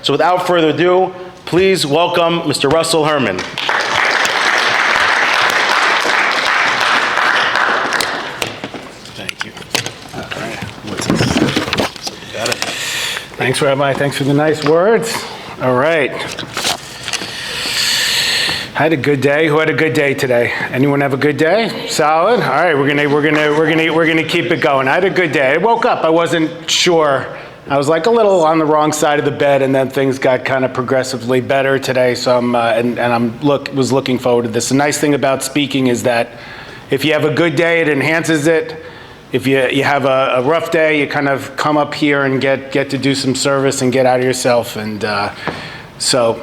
So without further ado, please welcome Mr. Russell Herman. Thank you. All right. What's this? Got it. Thanks, Rabbi. Thanks for the nice words. All right. I had a good day. Who had a good day today? Anyone have a good day? Solid. All right. We're gonna keep it going. I had a good day. I woke up. I wasn't sure. I was like a little on the wrong side of the bed, and then things got kind of progressively better today. So I'm was looking forward to this. The nice thing about speaking is that if you have a good day, it enhances it. If you have a rough day, you kind of come up here and get to do some service and get out of yourself. And so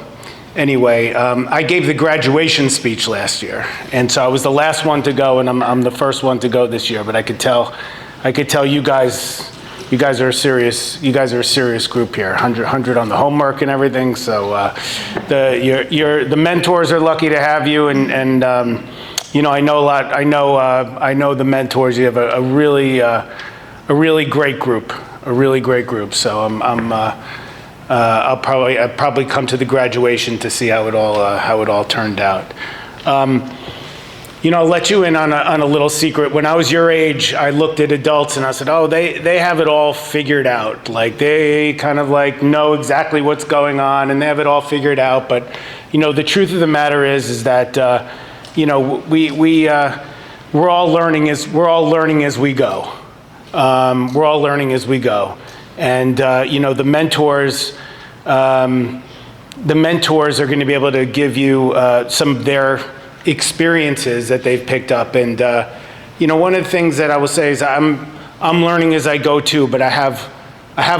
anyway, I gave the graduation speech last year, and so I was the last one to go, and I'm the first one to go this year. But I could tell you guys are a serious group here. 100 on the homework and everything. So the mentors are lucky to have you, and you know, I know a lot. I know the mentors. You have a really great group. So I'll probably come to the graduation to see how it all turned out. You know, I'll let you in on a little secret. When I was your age, I looked at adults and I said, oh, they have it all figured out. Like they kind of like know exactly what's going on and they have it all figured out. But you know, the truth of the matter is that you know, we're all learning as we go. We're all learning as we go, and you know, the mentors are going to be able to give you some of their experiences that they've picked up. And you know, one of the things that I will say is I'm learning as I go too, but I have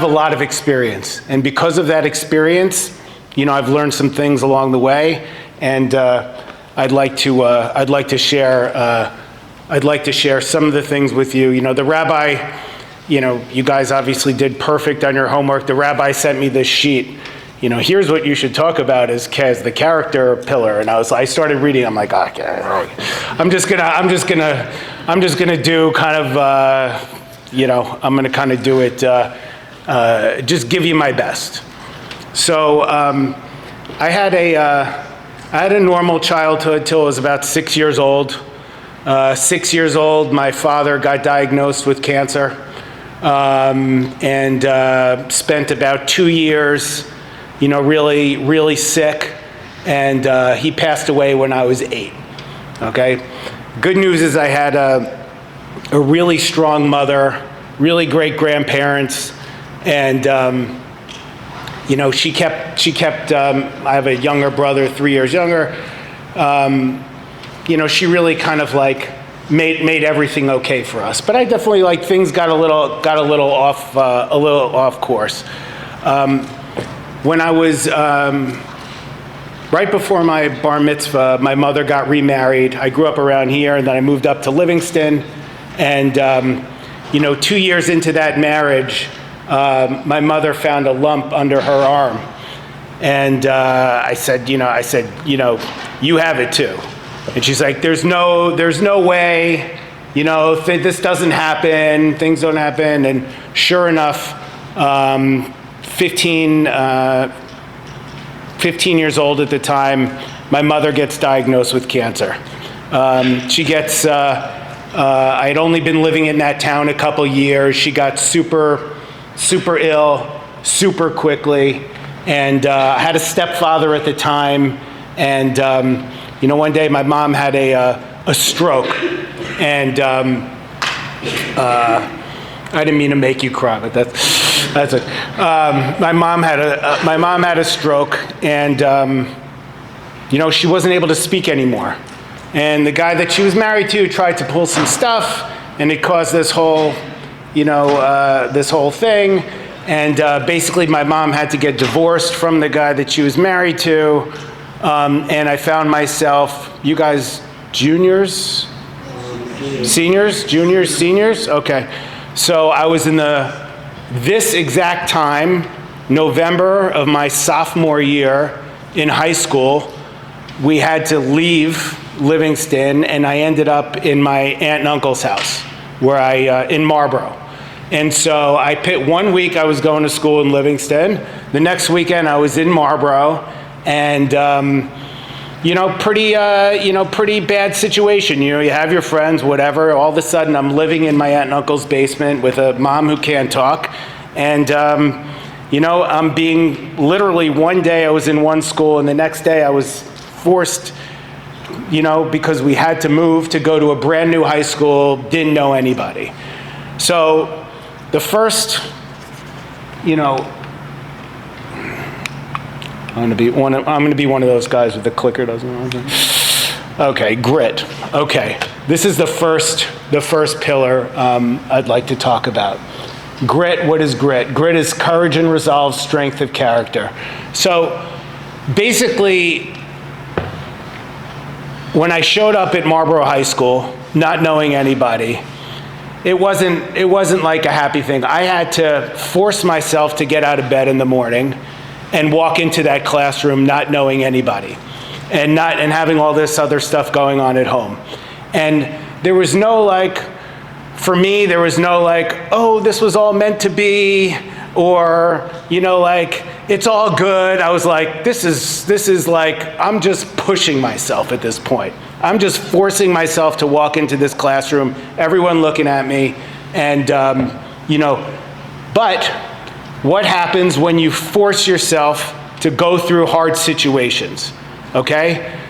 a lot of experience, and because of that experience, you know, I've learned some things along the way, and I'd like to share some of the things with you. You know, the rabbi, you know, you guys obviously did perfect on your homework. The rabbi sent me this sheet. You know, here's what you should talk about as the character pillar. And I started reading. I'm like, okay, I'm just gonna do kind of, you know, I'm gonna kind of do it, just give you my best. So I had a normal childhood till I was about 6 years old. 6 years old, my father got diagnosed with cancer, and spent about 2 years, you know, really sick, and he passed away when I was 8. Okay, good news is I had a really strong mother, really great grandparents, and you know, she kept. I have a younger brother, 3 years younger. You know, she really kind of like made everything okay for us. But I definitely like things got a little off course. When I was right before my bar mitzvah, my mother got remarried. I grew up around here, and then I moved up to Livingston. And you know, 2 years into that marriage, my mother found a lump under her arm, and I said, you know, you have it too. And she's like, there's no way, you know, this doesn't happen, things don't happen. And sure enough, 15 years old at the time, my mother gets diagnosed with cancer. She gets, I had only been living in that town a couple years. She got super ill, super quickly, and I had a stepfather at the time, and you know, one day my mom had a stroke, and I didn't mean to make you cry, but that's it. My mom had a stroke, and you know, she wasn't able to speak anymore, and the guy that she was married to tried to pull some stuff, and it caused this whole, you know, this whole thing. And basically my mom had to get divorced from the guy that she was married to. And I found myself, you guys juniors? Seniors? Juniors, seniors? Okay. So I was in this exact time, November of my sophomore year in high school, we had to leave Livingston, and I ended up in my aunt and uncle's house, in Marlboro. And so I picked 1 week I was going to school in Livingston. The next weekend I was in Marlboro, and pretty bad situation. You have your friends, whatever. All of a sudden I'm living in my aunt and uncle's basement with a mom who can't talk, and I'm being literally, one day I was in one school, and the next day I was forced, because we had to move, to go to a brand new high school, didn't know anybody. So the first, I'm going to be one of those guys with the clicker doesn't work. Okay, grit. Okay, this is the first pillar I'd like to talk about. Grit. What is grit? Grit is courage and resolve, strength of character. So basically, when I showed up at Marlboro High School, not knowing anybody, it wasn't like a happy thing. I had to force myself to get out of bed in the morning and walk into that classroom not knowing anybody, and having all this other stuff going on at home. And there was no for me, there was no oh, this was all meant to be, or it's all good. I was like, this is I'm just pushing myself at this point. I'm just forcing myself to walk into this classroom, everyone looking at me, and but what happens when you force yourself to go through hard situations, okay?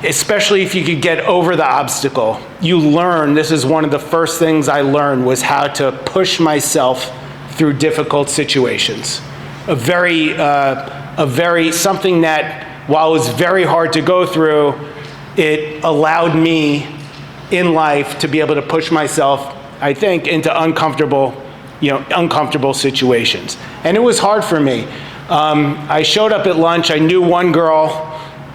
Especially if you could get over the obstacle. You learn, this is one of the first things I learned, was how to push myself through difficult situations. Something that, while it was very hard to go through, it allowed me in life to be able to push myself, I think, into uncomfortable situations. And it was hard for me. I showed up at lunch. I knew one girl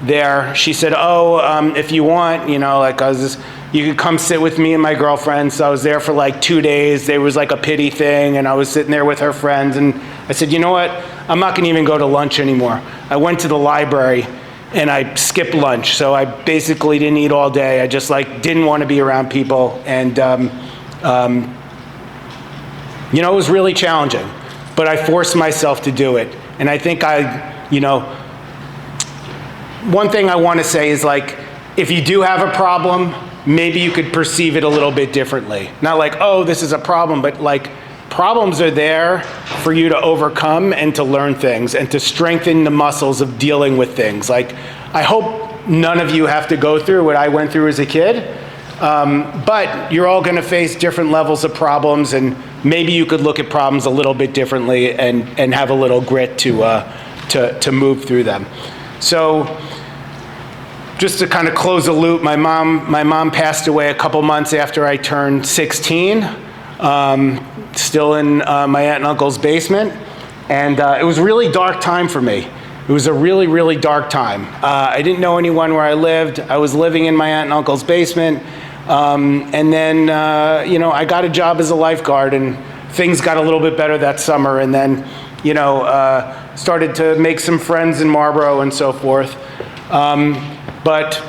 there. She said, if you want, you could come sit with me and my girlfriend. So I was there for 2 days. There was a pity thing, and I was sitting there with her friends. And I said, you know what? I'm not going to even go to lunch anymore. I went to the library and I skipped lunch. So I basically didn't eat all day. I just didn't want to be around people. And it was really challenging, but I forced myself to do it. And I think one thing I want to say is if you do have a problem, maybe you could perceive it a little bit differently. Not oh, this is a problem, but problems are there for you to overcome and to learn things and to strengthen the muscles of dealing with things. I hope none of you have to go through what I went through as a kid, but you're all going to face different levels of problems, and maybe you could look at problems a little bit differently and have a little grit to move through them. So just to kind of close the loop, my mom passed away a couple months after I turned 16, still in my aunt and uncle's basement. And it was a really dark time for me. It was a really, really dark time. I didn't know anyone where I lived. I was living in my aunt and uncle's basement. And then, I got a job as a lifeguard, and things got a little bit better that summer. And then, started to make some friends in Marlboro and so forth. But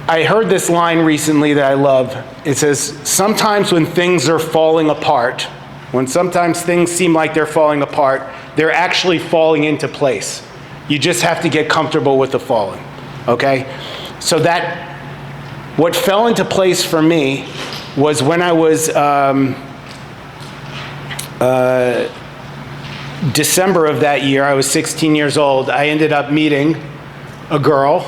I heard this line recently that I love. It says, sometimes when things are falling apart, when sometimes things seem like they're falling apart, they're actually falling into place. You just have to get comfortable with the falling, okay? So what fell into place for me was when I was December of that year, I was 16 years old. I ended up meeting a girl,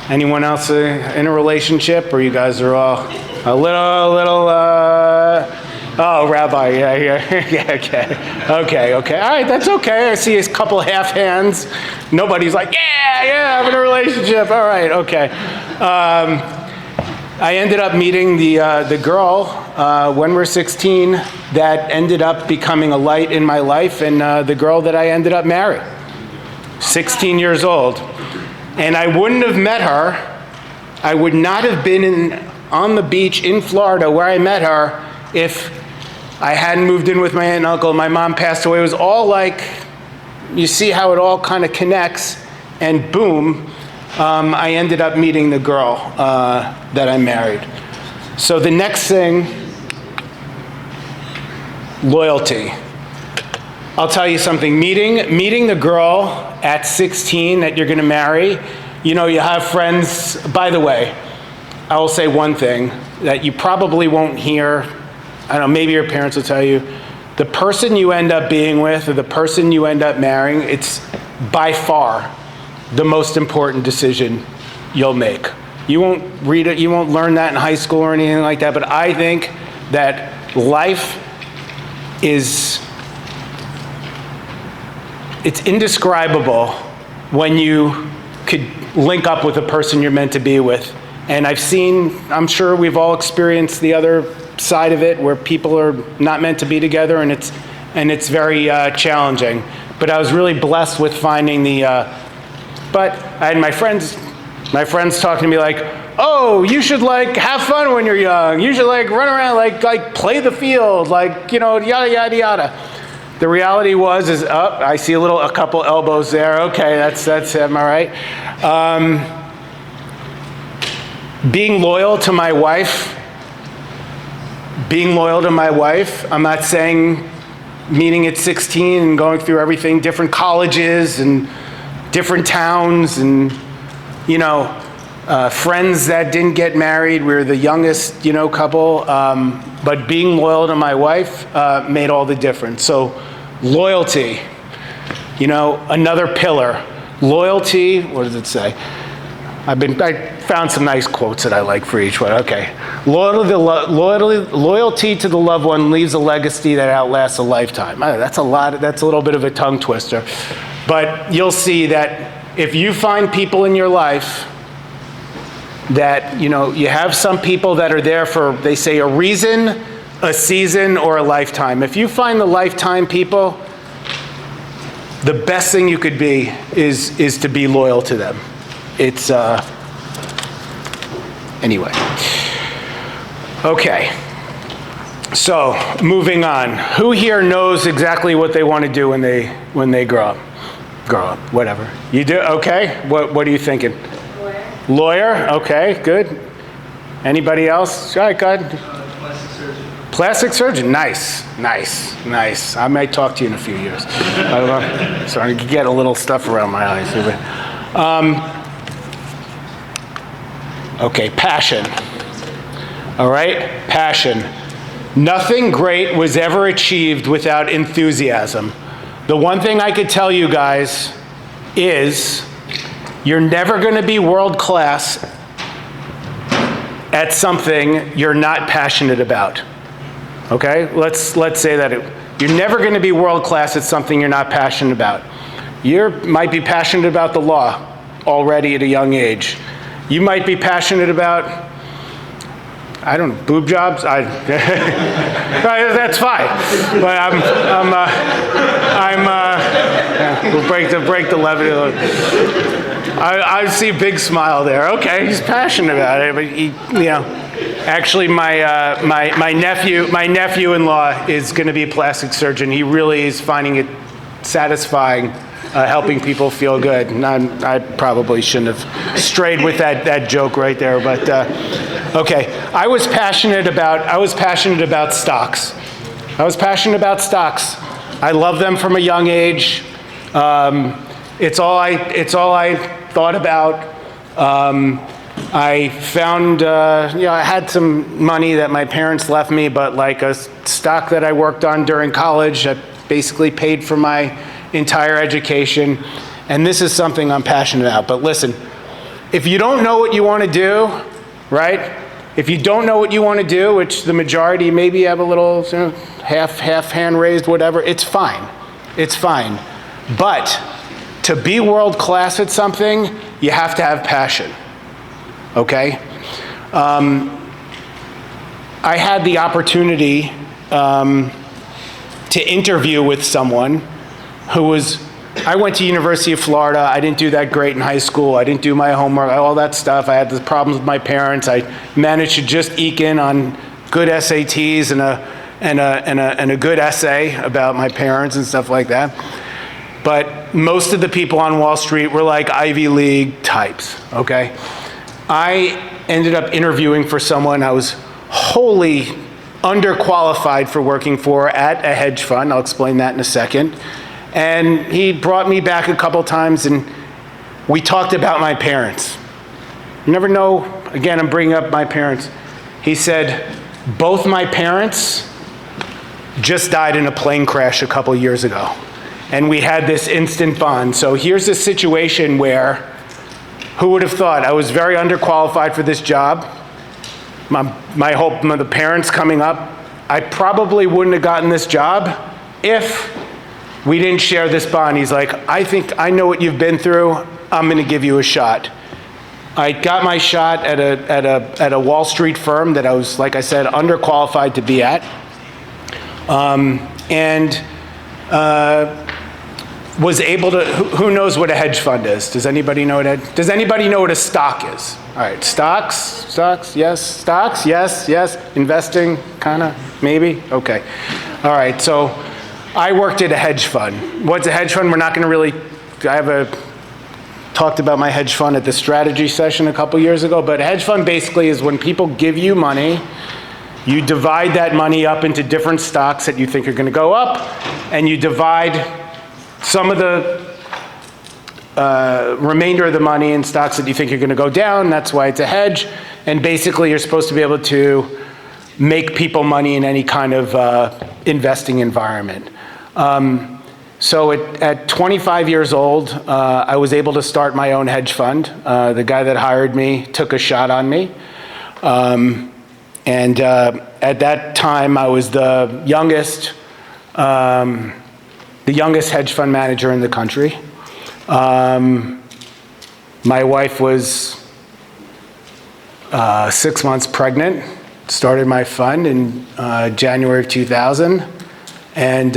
Anyone else in a relationship, or you guys are all a little, oh, Rabbi, yeah, okay. All right, that's okay. I see a couple half hands. Nobody's yeah, I'm in a relationship. All right, okay. I ended up meeting the girl when we were 16 that ended up becoming a light in my life, and the girl that I ended up marrying, 16 years old. And I wouldn't have met her, I would not have been on the beach in Florida where I met her if I hadn't moved in with my aunt and uncle. My mom passed away. It was all you see how it all kind of connects, and boom, I ended up meeting the girl that I married. So the next thing Loyalty. I'll tell you something, meeting the girl at 16 that you're gonna marry, you have friends. By the way, I will say one thing that you probably won't hear, I don't know, maybe your parents will tell you, the person you end up being with or the person you end up marrying, it's by far the most important decision you'll make. You won't read it, you won't learn that in high school or anything like that, but I think that life is, it's indescribable when you could link up with a person you're meant to be with. And I'm sure we've all experienced the other side of it where people are not meant to be together, and it's very challenging. But I was really blessed with finding but I had my friends talking to me like, oh, you should have fun when you're young. You should run around, play the field, yada, yada, yada. The reality is I see a couple elbows there. Okay, that's am I right? Being loyal to my wife, I'm not saying meeting at 16 and going through everything, different colleges and different towns and, friends that didn't get married. We were the youngest, couple. But being loyal to my wife made all the difference. So loyalty, another pillar. Loyalty, what does it say? I found some nice quotes that I like for each one. Okay. Loyalty to the loved one leaves a legacy that outlasts a lifetime. That's a little bit of a tongue twister. But you'll see that if you find people in your life that, you have some people that are there for, they say, a reason, a season, or a lifetime. If you find the lifetime people, the best thing you could be is to be loyal to them. It's, anyway. Okay. So, moving on. Who here knows exactly what they want to do when they grow up? Whatever. You do? Okay. What are you thinking? Lawyer? Okay, good. Anybody else? All right, go ahead. Plastic surgeon. Plastic surgeon? Nice. I might talk to you in a few years. I don't know. Starting to get a little stuff around my eyes. Okay, passion. All right, passion. Nothing great was ever achieved without enthusiasm. The one thing I could tell you guys is you're never going to be world class at something you're not passionate about. Okay? Let's say that you're never going to be world class at something you're not passionate about. You might be passionate about the law already at a young age. You might be passionate about, I don't know, boob jobs. That's fine. But we'll break the levity. I see a big smile there. Okay, he's passionate about it, but actually, my nephew-in-law is going to be a plastic surgeon. He really is finding it satisfying, helping people feel good. And I probably shouldn't have strayed with that joke right there, but okay. I was passionate about stocks. I love them from a young age. It's all I thought about. I found, I had some money that my parents left me, but like a stock that I worked on during college that basically paid for my entire education. And this is something I'm passionate about. But listen, if you don't know what you want to do, right? If you don't know what you want to do, which the majority maybe have a little half hand raised, whatever, it's fine. It's fine. But to be world class at something, you have to have passion. Okay? I had the opportunity to interview with someone who was, I went to University of Florida. I didn't do that great in high school. I didn't do my homework, all that stuff. I had the problems with my parents. I managed to just eke in on good SATs and a good essay about my parents and stuff like that. But most of the people on Wall Street were like Ivy League types, okay? I ended up interviewing for someone I was wholly underqualified for working for at a hedge fund. I'll explain that in a second. And he brought me back a couple times and we talked about my parents. You never know, again, I'm bringing up my parents. He said, both my parents just died in a plane crash a couple years ago. And we had this instant bond. So here's a situation where, who would have thought? I was very underqualified for this job. The parents coming up, I probably wouldn't have gotten this job if we didn't share this bond. He's like, I know what you've been through. I'm going to give you a shot. I got my shot at a Wall Street firm that I was, like I said, underqualified to be at. Was able to, who knows what a hedge fund is? Does anybody know does anybody know what a stock is? All right, stocks, yes. Investing, kinda, maybe, okay. All right, so I worked at a hedge fund. What's a hedge fund? We're not gonna really, talked about my hedge fund at the strategy session a couple years ago, but a hedge fund basically is when people give you money, you divide that money up into different stocks that you think are gonna go up, and you divide some of the remainder of the money in stocks that you think are going to go down. That's why it's a hedge. And basically, you're supposed to be able to make people money in any kind of investing environment. So at 25 years old, I was able to start my own hedge fund. The guy that hired me took a shot on me. At that time, I was the youngest hedge fund manager in the country. My wife was 6 months pregnant, started my fund in January of 2000. And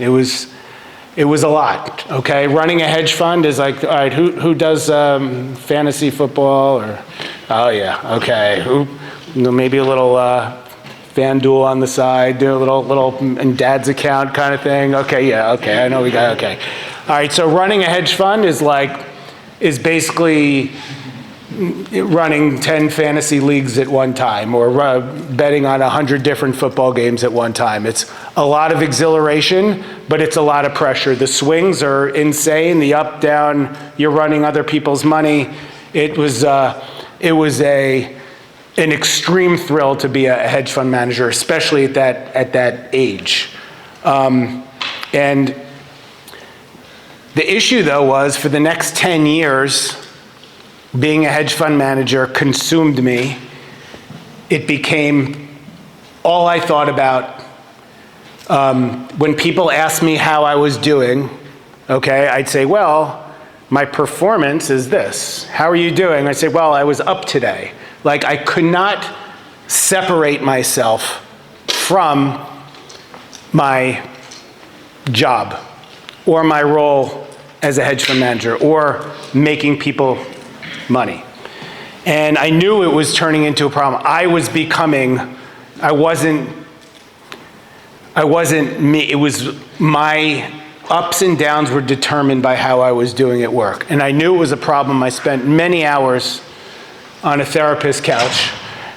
it was a lot, okay? Running a hedge fund is like, all right, who does fantasy football? Or, oh yeah, okay. Maybe a little FanDuel on the side, do a little in dad's account kind of thing. Okay, yeah, okay, I know we got, okay. All right, so running a hedge fund is basically running 10 fantasy leagues at one time, or betting on 100 different football games at one time. It's a lot of exhilaration, but it's a lot of pressure. The swings are insane, the up, down, you're running other people's money. It was an extreme thrill to be a hedge fund manager, especially at that age. And the issue, though, was for the next 10 years, being a hedge fund manager consumed me. It became all I thought about. When people asked me how I was doing, okay, I'd say, well, my performance is this. How are you doing? I'd say, well, I was up today. Like, I could not separate myself from my job or my role as a hedge fund manager or making people money. And I knew it was turning into a problem. I wasn't me. It was my ups and downs were determined by how I was doing at work. And I knew it was a problem. I spent many hours on a therapist's couch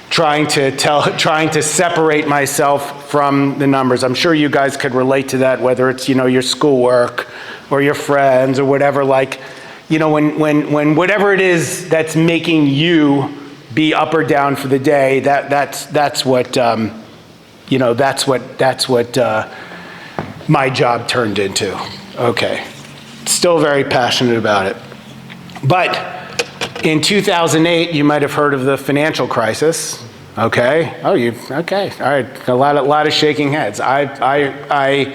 trying to separate myself from the numbers. I'm sure you guys could relate to that, whether it's, your schoolwork or your friends or whatever. Like, when whatever it is that's making you be up or down for the day, that's what my job turned into. Okay, still very passionate about it. But in 2008, you might have heard of the financial crisis. Okay. Oh, okay. All right. A lot of shaking heads. I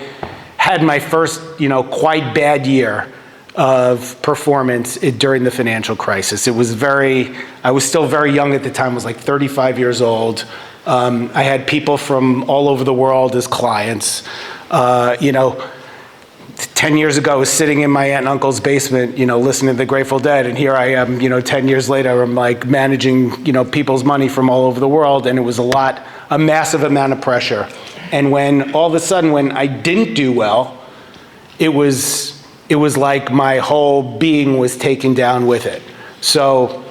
had my first, quite bad year of performance during the financial crisis. I was still very young at the time. I was like 35 years old. I had people from all over the world as clients. 10 years ago, I was sitting in my aunt and uncle's basement, listening to the Grateful Dead, and here I am, 10 years later, I'm like managing, people's money from all over the world, and it was a massive amount of pressure. And when all of a sudden, when I didn't do well, it was like my whole being was taken down with it. So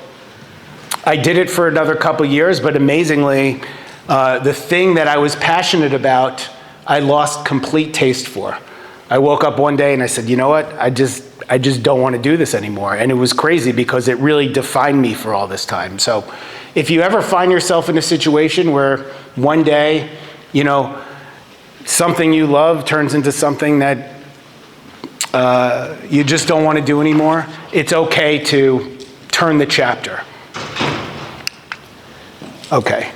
I did it for another couple years, but amazingly, The thing that I was passionate about, I lost complete taste for. I woke up one day and I said, you know what? I just don't want to do this anymore. And it was crazy because it really defined me for all this time. So if you ever find yourself in a situation where one day, something you love turns into something that you just don't want to do anymore, it's okay to turn the chapter. Okay.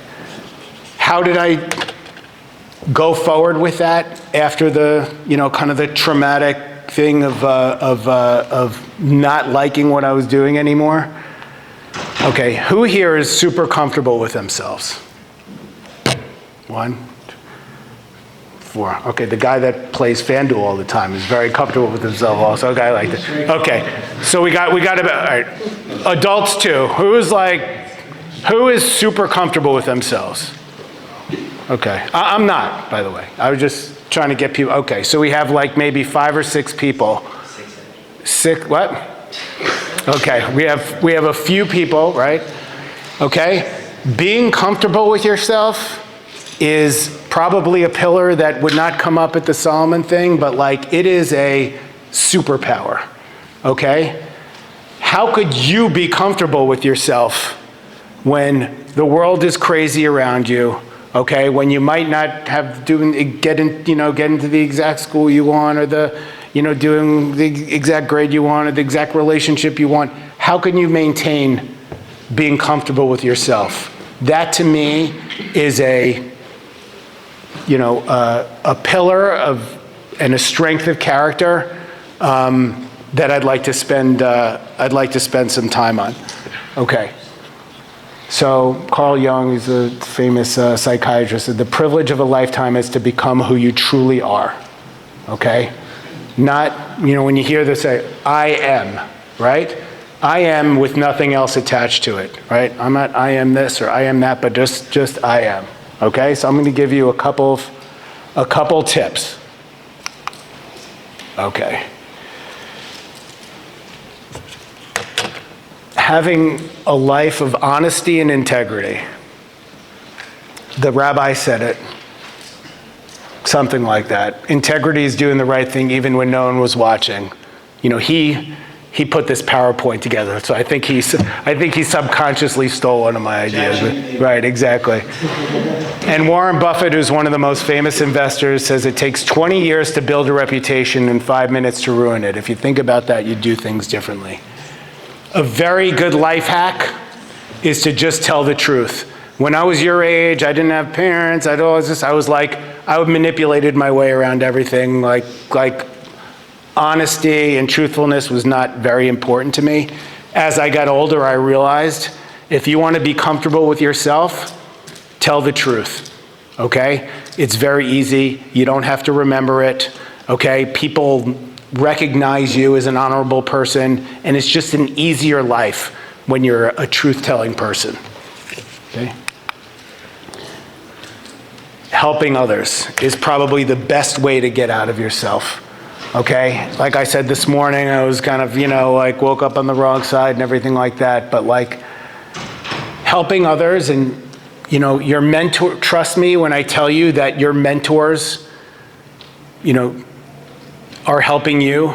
How did I go forward with that after the, kind of the traumatic thing of not liking what I was doing anymore? Okay, who here is super comfortable with themselves? 1, 2, 4. Okay, the guy that plays FanDuel all the time is very comfortable with himself also. A guy like that. Okay, so we got about, all right. Adults too. Who is super comfortable with themselves? Okay, I'm not, by the way. I was just trying to get people. Okay, so we have like maybe 5 or 6 people. 6, what? Okay, we have a few people, right? Okay, being comfortable with yourself is probably a pillar that would not come up at the Solomon thing, but like it is a superpower, okay? How could you be comfortable with yourself when the world is crazy around you? Okay, when you might not have get into the exact school you want, or doing the exact grade you want, or the exact relationship you want. How can you maintain being comfortable with yourself? That to me is a pillar of and a strength of character that I'd like to spend some time on. Okay. So Carl Jung is a famous psychiatrist. Said the privilege of a lifetime is to become who you truly are. Okay? Not, when you hear this say, I am, right? I am with nothing else attached to it, right? I'm not I am this or I am that, but just I am. Okay? So I'm going to give you a couple tips. Okay. Having a life of honesty and integrity. The rabbi said it, something like that. Integrity is doing the right thing even when no one was watching. He put this PowerPoint together, so I think he subconsciously stole one of my ideas. Right, exactly. And Warren Buffett, who's one of the most famous investors, says it takes 20 years to build a reputation and 5 minutes to ruin it. If you think about that, you do things differently. A very good life hack is to just tell the truth. When I was your age, I didn't have parents. I manipulated my way around everything. Like honesty and truthfulness was not very important to me. As I got older, I realized if you want to be comfortable with yourself, tell the truth. Okay? It's very easy. You don't have to remember it. Okay? People recognize you as an honorable person, and it's just an easier life when you're a truth-telling person. Okay? Helping others is probably the best way to get out of yourself. Okay? Like I said this morning, I was kind of, woke up on the wrong side and everything like that, but helping others and, your mentor, trust me when I tell you that your mentors, are helping you,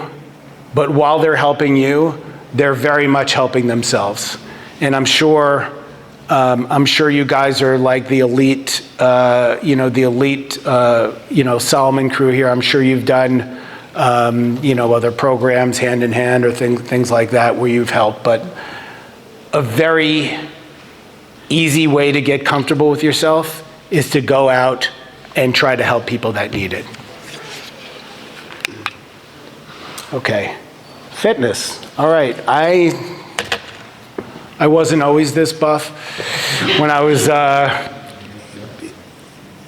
but while they're helping you, they're very much helping themselves. And I'm sure you guys are like the elite, Solomon crew here. I'm sure you've done, other programs hand in hand or things like that where you've helped. But a very easy way to get comfortable with yourself is to go out and try to help people that need it. Okay, fitness. All right, I wasn't always this buff. When I was, I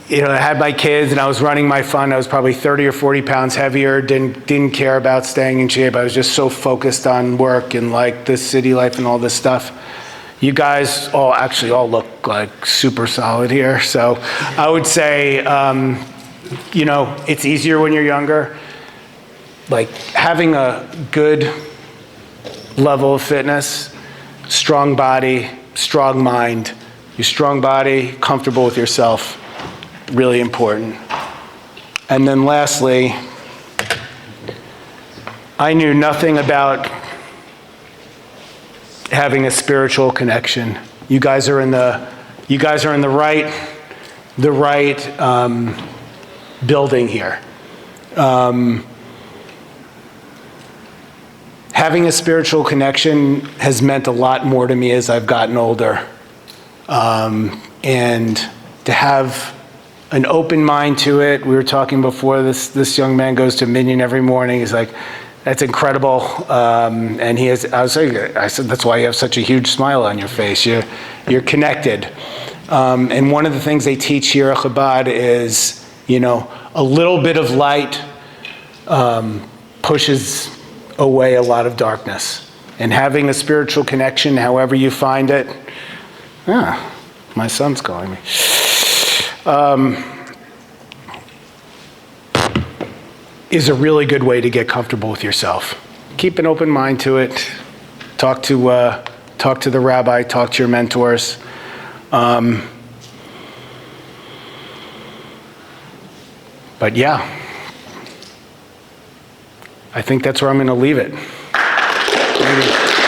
had my kids and I was running my fund, I was probably 30 or 40 pounds heavier, didn't care about staying in shape. I was just so focused on work and this city life and all this stuff. You guys all look like super solid here. So I would say, it's easier when you're younger. Having a good level of fitness, strong body, strong mind, your strong body, comfortable with yourself, really important. And then lastly, I knew nothing about having a spiritual connection. You guys are in the right building here. Having a spiritual connection has meant a lot more to me as I've gotten older. And to have an open mind to it, we were talking before, this young man goes to Minion every morning. He's like, that's incredible. And I said, that's why you have such a huge smile on your face. You're connected. And one of the things they teach here at Chabad is, a little bit of light pushes away a lot of darkness. And having a spiritual connection, however you find it, my son's calling me. Is a really good way to get comfortable with yourself. Keep an open mind to it. Talk to the rabbi, talk to your mentors. But yeah, I think that's where I'm going to leave it. Maybe.